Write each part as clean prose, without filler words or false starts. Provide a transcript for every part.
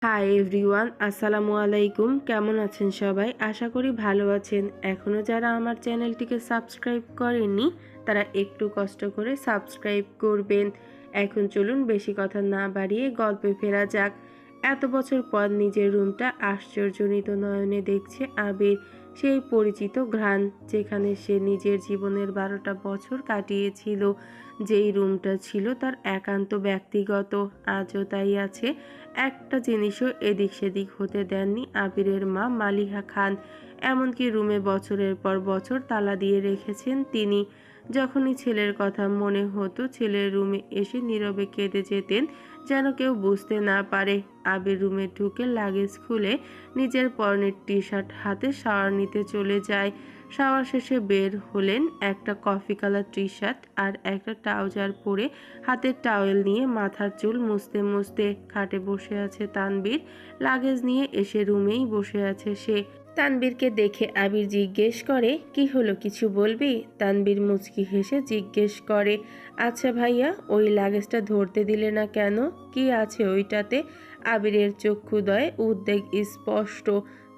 Hi everyone, আসসালামু আলাইকুম। কেমন আছেন সবাই? আশা করি ভালো আছেন। এখনও যারা আমার চ্যানেলটিকে সাবস্ক্রাইব করেননি তারা একটু কষ্ট করে সাবস্ক্রাইব করবেন। এখন চলুন বেশি কথা না বাড়িয়ে গল্পে ফেরা যাক। এত বছর পর নিজের রুমটা আশ্চর্যজনিত নয়নে দেখছে আবির। সেই পরিচিত ঘ্রাণ, যেখানে সে নিজের জীবনের 12টা বছর কাটিয়েছিল। যেই রুমটা ছিল তার একান্ত ব্যক্তিগত, আজও তাই আছে। একটা জিনিসও এদিক সেদিক হতে দেননি আবিরের মা মালিহা খান। এমনকি রুমে বছরের পর বছর তালা দিয়ে রেখেছেন তিনি। যখনই ছেলের কথা মনে হতো ছেলের রুমে এসে নীরবে কেঁদে যেতেন, যেন কেউ বুঝতে না পারে। আবির রুমে ঢুকে লাগেজ খুলে নিজের পরনের টি শার্ট হাতে শাওয়ার নিতে চলে যায়। শাওয়ার শেষে বের হলেন একটা কফি কালার টি শার্ট আর একটা ট্রাউজার পরে হাতের টাওয়েল নিয়ে মাথার চুল মুছতে মুছতে। খাটে বসে আছে তানবীর, লাগেজ নিয়ে এসে রুমেই বসে আছে সে। তানবীরকে দেখে আবির জিজ্ঞেস করে, কি হলো, কিছু বলবি? তানবীর মুচকি হেসে জিজ্ঞেস করে, আচ্ছা ভাইয়া, ওই লাগেজটা ধরতে দিলে না কেন? কি আছে ওইটাতে? আবিরের চক্ষুদয়ে উদ্বেগ স্পষ্ট।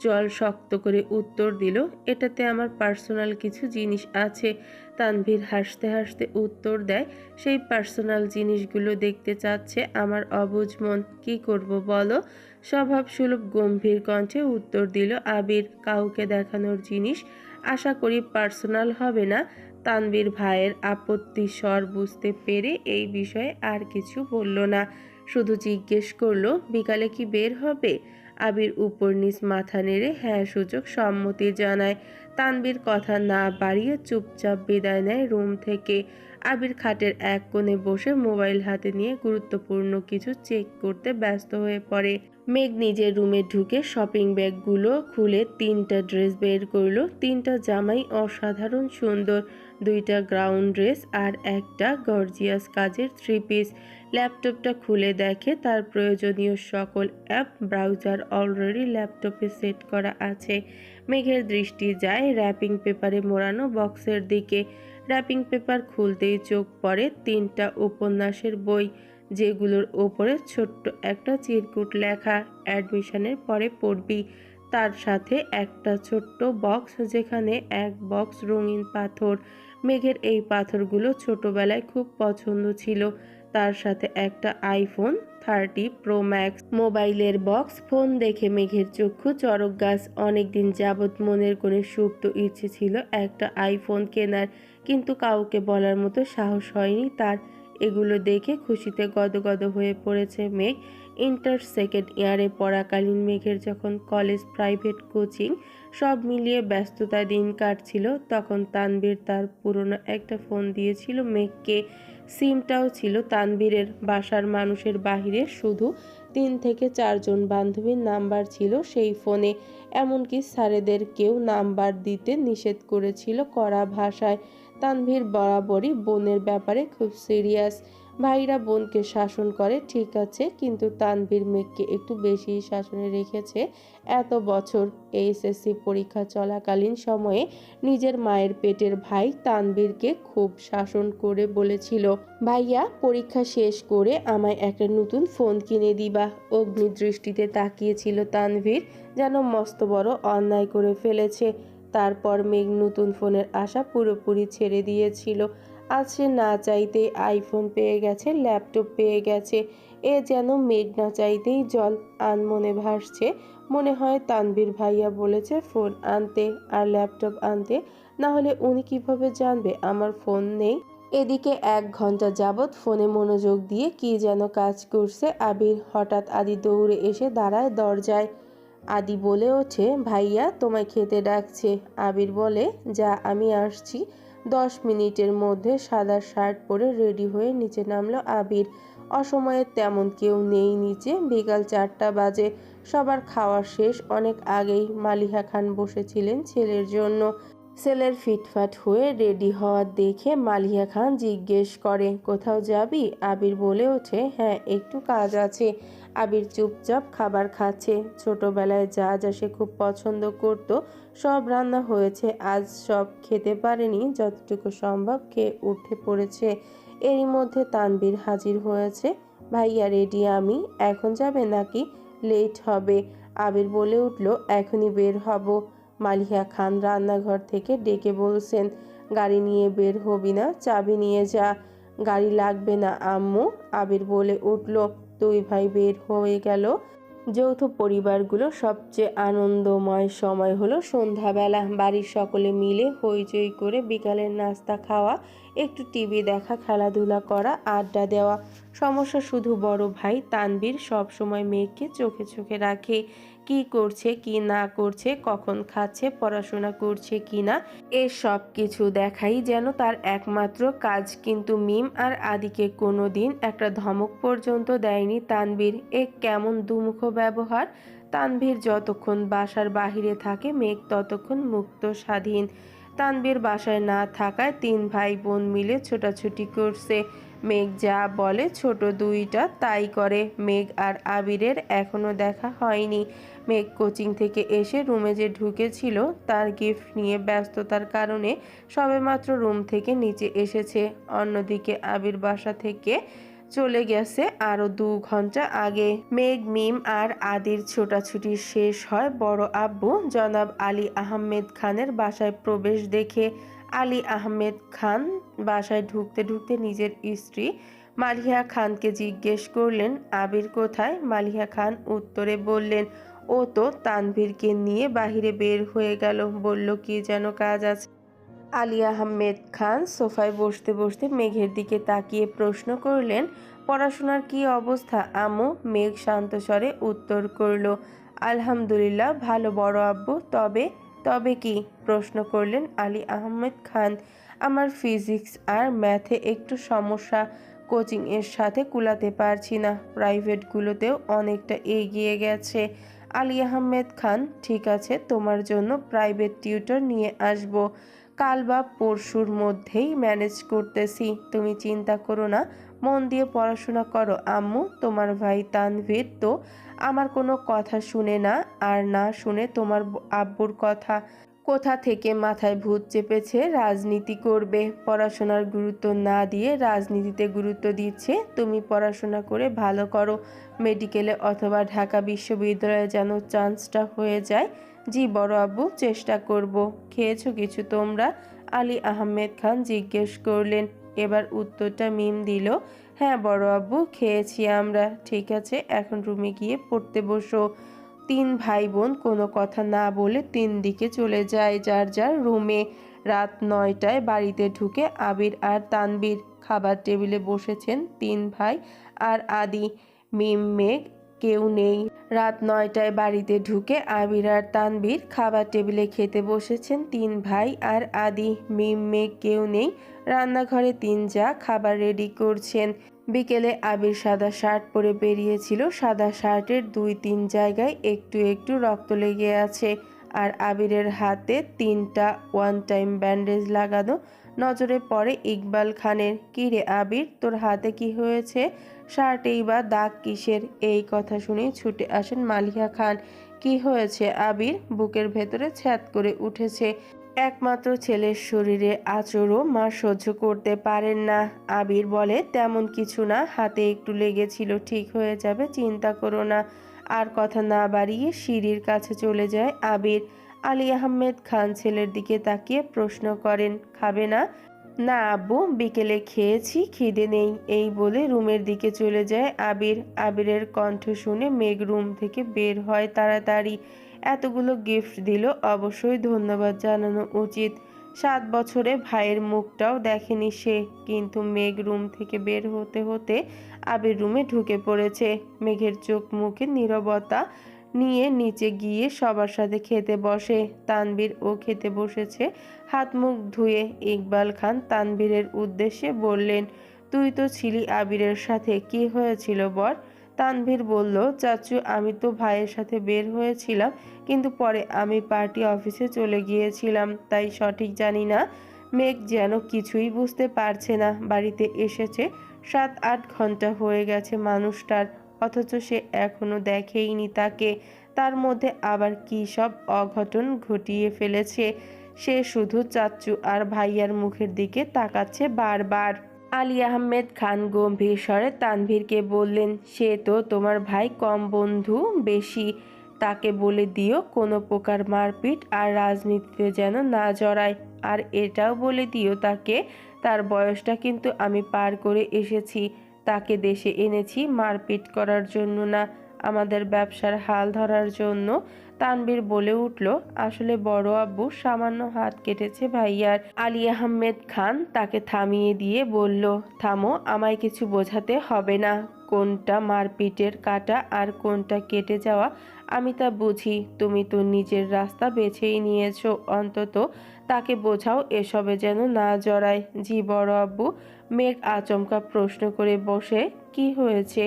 জল শক্ত করে উত্তর দিল, এটাতে আমার পার্সোনাল কিছু জিনিস আছে। তানভীর হাসতে হাসতে উত্তর দেয়, সেই পার্সোনাল জিনিসগুলো দেখতে চাচ্ছে আমার অবুঝ মন। কি করব বলো? স্বভাব সুলভ গম্ভীর কণ্ঠে উত্তর দিল আবির, কাউকে দেখানোর জিনিস, আশা করি পার্সোনাল হবে না। তানভীর ভাইয়ের আপত্তি স্বর বুঝতে পেরে এই বিষয়ে আর কিছু বলল না, শুধু জিজ্ঞেস করলো, বিকালে কি বের হবে? আবির উপর নিচ মাথা নেড়ে হ্যাঁ সূচক সম্মতি জানায়। তানবীর কথা না বাড়িয়ে চুপচাপ বিদায় নেয় রুম থেকে। আবির খাটের এক কোণে বসে মোবাইল হাতে নিয়ে গুরুত্বপূর্ণ কিছু চেক করতে ব্যস্ত হয়ে পড়ে। মেঘ নিজের রুমে ঢুকে শপিং ব্যাগগুলো খুলে 3টা ড্রেস বের করলো। 3টা জামাই অসাধারণ সুন্দর, 2টা গ্রাউন্ড ড্রেস আর একটা গর্জিয়াস কাজের 3 পিস। ল্যাপটপটা খুলে দেখে তার প্রয়োজনীয় সকল অ্যাপ ব্রাউজার অলরেডি ল্যাপটপে সেট করা আছে। মেঘের দৃষ্টি যায় র্যাপিং পেপারে মোড়ানো বক্সের দিকে। র্যাপিং পেপার খুলতেই চোখ পড়ে 3টা উপন্যাসের বই, যেগুলোর ওপরে ছোট্ট একটা চিরকুট লেখা, অ্যাডমিশনের পরে পড়বি। তার সাথে একটা ছোট্ট বক্স, যেখানে এক বক্স রঙিন পাথর। মেঘের এই পাথরগুলো ছোটবেলায় খুব পছন্দ ছিল। তার সাথে একটা আইফোন 30 প্রো ম্যাক্স মোবাইলের বক্স। ফোন দেখে মেঘের চক্ষু চড়ক গাছ। অনেকদিন যাবৎ মনের কোণে সুপ্ত ইচ্ছে ছিল একটা আইফোন কেনার, কিন্তু কাউকে বলার মতো সাহস হয়নি তার। এগুলো দেখে খুশিতে গদগদ হয়ে পড়েছে মেঘ। ইন্টার সেকেন্ড ইয়ারে পড়াকালীন মেঘের যখন কলেজ, প্রাইভেট কোচিং সব মিলিয়ে ব্যস্ততায় দিন কাটছিল, তখন তানবীর তার পুরনো একটা ফোন দিয়েছিল মেঘকে। সিমটাও ছিল তানবীরের। বাসার মানুষের বাহিরে শুধু 3 থেকে 4 জন বান্ধবীর নাম্বার ছিল সেই ফোনে। এমনকি স্যারেদের কেউ নাম্বার দিতে নিষেধ করেছিল কড়া ভাষায়। তানভীর বরাবরই বোনের ব্যাপারে খুব সিরিয়াস। ভাইরা বোনকে শাসন করে ঠিক আছে, কিন্তু তানভীর মেঘকে একটু বেশি শাসনে রেখেছে এত বছর। এইচএসসি পরীক্ষা চলাকালীন সময়ে নিজের মায়ের পেটের ভাই তানভীরকে খুব শাসন করে বলেছিল, ভাইয়া পরীক্ষা শেষ করে আমায় একটা নতুন ফোন কিনে দিবা। অগ্নিদৃষ্টিতে তাকিয়েছিল তানভীর, যেন মস্ত বড় অন্যায় করে ফেলেছে। তারপর মেঘ নতুন ফোনের আশা পুরোপুরি ছেড়ে দিয়েছিল। আজ সে না চাইতেই আইফোন পেয়ে গেছে, ল্যাপটপ পেয়ে গেছে। এ যেন মেঘ না চাইতেই জল আনমনে ভাসছে। মনে হয় তানভীর ভাইয়া বলেছে ফোন আনতে আর ল্যাপটপ আনতে, না হলে উনি কিভাবে জানবে আমার ফোন নেই। এদিকে 1 ঘন্টা যাবৎ ফোনে মনোযোগ দিয়ে কি যেন কাজ করছে আবির। হঠাৎ আদি দৌড়ে এসে দাঁড়ায় দরজায়। আদি বলে ওঠে, ভাইয়া তোমায় খেতে ডাকছে। আবির বলে, যা আমি আসছি। 10 মিনিটের মধ্যে সাদা শার্ট পরে রেডি হয়ে নিচে নামলো আবির। অসময়ে তেমন কেউ নেই নিচে। বিকাল 4টা বাজে। সবার খাওয়া শেষ অনেক আগেই। মালিহা খান বসেছিলেন ছেলের জন্য। ছেলের ফিটফাট হয়ে রেডি হওয়া দেখে মালিহা খান জিজ্ঞেস করে, কোথাও যাবি? আবির বলে ওঠে, হ্যাঁ একটু কাজ আছে। আবির চুপচাপ খাবার খাচ্ছে। ছোটবেলায় যা যা সে খুব পছন্দ করত সব রান্না হয়েছে, আজ সব খেতে পারেনি, যতটুকু সম্ভব খেয়ে উঠে পড়েছে। এরই মধ্যে তানবীর হাজির হয়েছে। ভাইয়া রেডি আমি, এখন যাবে নাকি? লেট হবে। আবির বলে উঠল, এখনই বের হব। মালিহা খান রান্নাঘর থেকে ডেকে বলছেন, গাড়ি নিয়ে বের হবি না? চাবি নিয়ে যা। গাড়ি লাগবে না আম্মু, আবির বলে উঠল। দুই ভাই বের হয়ে গেল। যৌথ পরিবারগুলো সবচেয়ে আনন্দময় সময় হলো সন্ধ্যাবেলা। বাড়ির সকলে মিলে হইচই করে বিকালের নাস্তা খাওয়া, একটু টিভি দেখা, খেলাধুলা করা, আড্ডা দেওয়া। সমস্যা শুধু বড় ভাই তানভীর সবসময় মেয়েকে চোখে চোখে রাখে। কি করছে কি না করছে, কখন খাচ্ছে, পড়াশোনা করছে কি না, এ সব কিছু দেখাই যেন তার একমাত্র কাজ। কিন্তু মিম আর আদিকে কোনো দিন একটা ধমক পর্যন্ত দেয়নি তানভীর। এ কেমন দুমুখ ব্যবহার! তানভীর যতক্ষণ বাসার বাহিরে থাকে মেঘ ততক্ষণ মুক্ত স্বাধীন। তানভীর বাসায় না থাকায় তিন ভাই বোন মিলে ছোটাছুটি করছে। মেঘ যা বলে ছোট দুইটা তাই করে। মেঘ আর আবিরের এখনো দেখা হয়নি। মেঘ কোচিং থেকে এসে রুমে যে ঢুকেছিল তার গিফট নিয়ে ব্যস্ততার কারণে সবেমাত্র রুম থেকে নিচে এসেছে। অন্যদিকে আবির বাসা থেকে চলে গেছে আরো 2 ঘন্টা আগে। মেঘ, মিম আর আদির ছোটাছুটি শেষ হয় বড় আব্বু জনাব আলী আহমেদ খানের বাসায় প্রবেশ দেখে। আলী আহমেদ খান বাসায় ঢুকতে ঢুকতে নিজের স্ত্রী মালিহা খানকে জিজ্ঞেস করলেন, আবির কোথায়? মালিহা খান উত্তরে বললেন, ও তো তানভীরকে নিয়ে বাহিরে বের হয়ে গেল, বলল কি যেন কাজ আছে। আলী আহমেদ খান সোফায় বসতে বসতে মেঘের দিকে তাকিয়ে প্রশ্ন করলেন, পড়াশোনার কি অবস্থা আম্মু? মেঘ শান্ত স্বরে উত্তর করল, আলহামদুলিল্লাহ ভালো বড় আব্বু। তবে তবে কি? প্রশ্ন করলেন আলী আহমেদ খান। আমার ফিজিক্স আর ম্যাথে একটু সমস্যা, কোচিং এর সাথে কুলাতে পারছি না। প্রাইভেটগুলোতেও অনেকটা এগিয়ে গেছে। আলী আহমেদ খান, ঠিক আছে, তোমার জন্য প্রাইভেট টিউটর নিয়ে আসবো। কাল বা পরশুর মধ্যেই ম্যানেজ করতেছি, তুমি চিন্তা করো না। মন দিয়ে পড়াশোনা করো আম্মু। তোমার ভাই তানভীর তো আমার কোনো কথা শুনে না, আর না শুনে তোমার আব্বুর কথা। কোথা থেকে মাথায় ভূত চেপেছে রাজনীতি করবে। পড়াশোনার গুরুত্ব না দিয়ে রাজনীতিতে গুরুত্ব দিচ্ছে। তুমি পড়াশোনা করে ভালো করো, মেডিকেলে অথবা ঢাকা বিশ্ববিদ্যালয়ে যেন চান্সটা হয়ে যায়। জি বড় আব্বু, চেষ্টা করব। খেয়েছো কিছু তোমরা? আলী আহমেদ খান জিজ্ঞেস করলেন। এবার উত্তরটা মিম দিল, হ্যাঁ বড় আব্বু, খেয়েছি আমরা। ঠিক আছে, এখন রুমে গিয়ে পড়তে বসো। তিন ভাই বোন কোনো কথা না বলে 3 দিকে চলে যায় যার যার রুমে। রাত 9টায় বাড়িতে ঢুকে আবির আর তানভীর। খাবার টেবিলে বসেছেন 3 ভাই আর আদি। মিম, মেঘ কেউ নেই। রাত 9টায় বাড়িতে ঢুকে আবির আর তানভীর খাবার টেবিলে খেতে বসেছেন 3 ভাই আর আদি। মিম, মেঘ কেউ নেই। রান্নাঘরে 3 জা খাবার রেডি করছেন। বিকেলে আবির সাদা শার্ট পরে বেরিয়েছিল। সাদা শার্টের 2-3 জায়গায় একটু একটু রক্ত লেগে আছে, আর আবিরের হাতে 3টা ওয়ান টাইম ব্যান্ডেজ লাগানো। নজরে পড়ে ইকবাল খানের। কি রে আবির, তোর হাতে কি হয়েছে? শার্টেই বা দাগ কিসের? এই কথা শুনে ছুটে আসেন মালিহা খান। কি হয়েছে আবির? বুকের ভেতরে ছ্যাদ করে উঠেছে। একমাত্র ছেলের শরীরে আচরও মা সহ্য করতে পারেন না। আবির বলে, তেমন কিছু না, হাতে একটু লেগেছিল, ঠিক হয়ে যাবে, চিন্তা করো না। আর কথা না বাড়িয়ে সিঁড়ির কাছে চলে যায় আবির। আলী আহমেদ খান ছেলের দিকে তাকিয়ে প্রশ্ন করেন, খাবে না? না আব্বু, বিকেলে খেয়েছি, খিদে নেই, এই বলে রুমের দিকে চলে যায় আবির। আবিরের কণ্ঠ শুনে মেঘ রুম থেকে বের হয় তাড়াতাড়ি। এতগুলো গিফট দিল, অবশ্যই ধন্যবাদ জানানো উচিত। 7 বছরে ভাইয়ের মুখটাও দেখেনি সে। কিন্তু মেঘ রুম থেকে বের হতে হতে আবির রুমে ঢুকে পড়েছে। মেঘের চোখ মুখে নীরবতা নিয়ে নিচে গিয়ে সবার সাথে খেতে বসে। তানভীর ও খেতে বসেছে। হাত মুখ ধুয়ে ইকবাল খান তানভীরের উদ্দেশ্যে বললেন, তুই তো ছিলি আবিরের সাথে, কি হয়েছিল বল? তানভীর বলল, চাচু আমি তো ভাইয়ের সাথে বের হয়েছিলাম, কিন্তু পরে আমি পার্টি অফিসে চলে গিয়েছিলাম, তাই সঠিক জানি না। মেঘ যেন কিছুই বুঝতে পারছে না। বাড়িতে এসেছে 7-8 ঘন্টা হয়ে গেছে মানুষটার, অথচ সে এখনো দেখেইনি তাকে। তার মধ্যে আবার কী সব অঘটন ঘটিয়ে ফেলেছে। সে শুধু চাচ্চু আর ভাইয়ার মুখের দিকে তাকাচ্ছে বারবার। আলী আহমেদ খান গম্ভীর স্বরে তানভীরকে বললেন, সে তো তোমার ভাই, কম বন্ধু বেশি। তাকে বলে দিও কোনো প্রকার মারপিট আর রাজনীতিতে যেন না জড়ায়। আর এটাও বলে দিও তাকে, তার বয়সটা কিন্তু আমি পার করে এসেছি। তাকে দেশে এনেছি মারপিট করার জন্য না, আমাদের ব্যবসার হাল ধরার জন্য। তানভীর বলে উঠল, আসলে বড় আব্বু সামান্য হাত কেটেছে ভাইয়ার। আলী আহমেদ খান তাকে থামিয়ে দিয়ে বলল, থামো, আমায় কিছু বোঝাতে হবে না। কোনটা মারপিটের কাটা আর কোনটা কেটে যাওয়া আমি তা বুঝি। তুমি তো নিজের রাস্তা বেছেই নিয়েছো, অন্তত তাকে বোঝাও এসবে যেন না জড়ায়। জি বড় আব্বু। মেঘ আচমকা প্রশ্ন করে বসে, কি হয়েছে?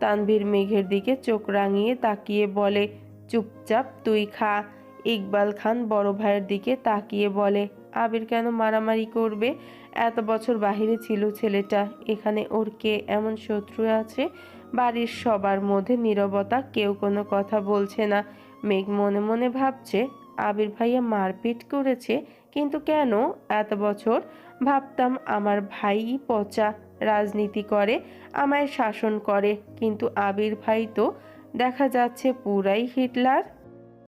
তানভীর মেঘের দিকে চোখ রাঙিয়ে তাকিয়ে বলে, চুপচাপ তুই খা। ইকবাল খান বড় ভাইয়ের দিকে তাকিয়ে বলে, আবির কেন মারামারি করবে? এত বছর বাহিরে ছিল ছেলেটা, এখানে ওর কে এমন শত্রু আছে? বাড়ির সবার মধ্যে নীরবতা, কেউ কোনো কথা বলছে না। মেঘ মনে মনে ভাবছে, আবির ভাইয়া মারপিট করেছে, কিন্তু কেন? এত বছর ভাবতাম আমার ভাইই পচা, রাজনীতি করে, আমায় শাসন করে, কিন্তু আবির ভাই তো দেখা যাচ্ছে পুরাই হিটলার।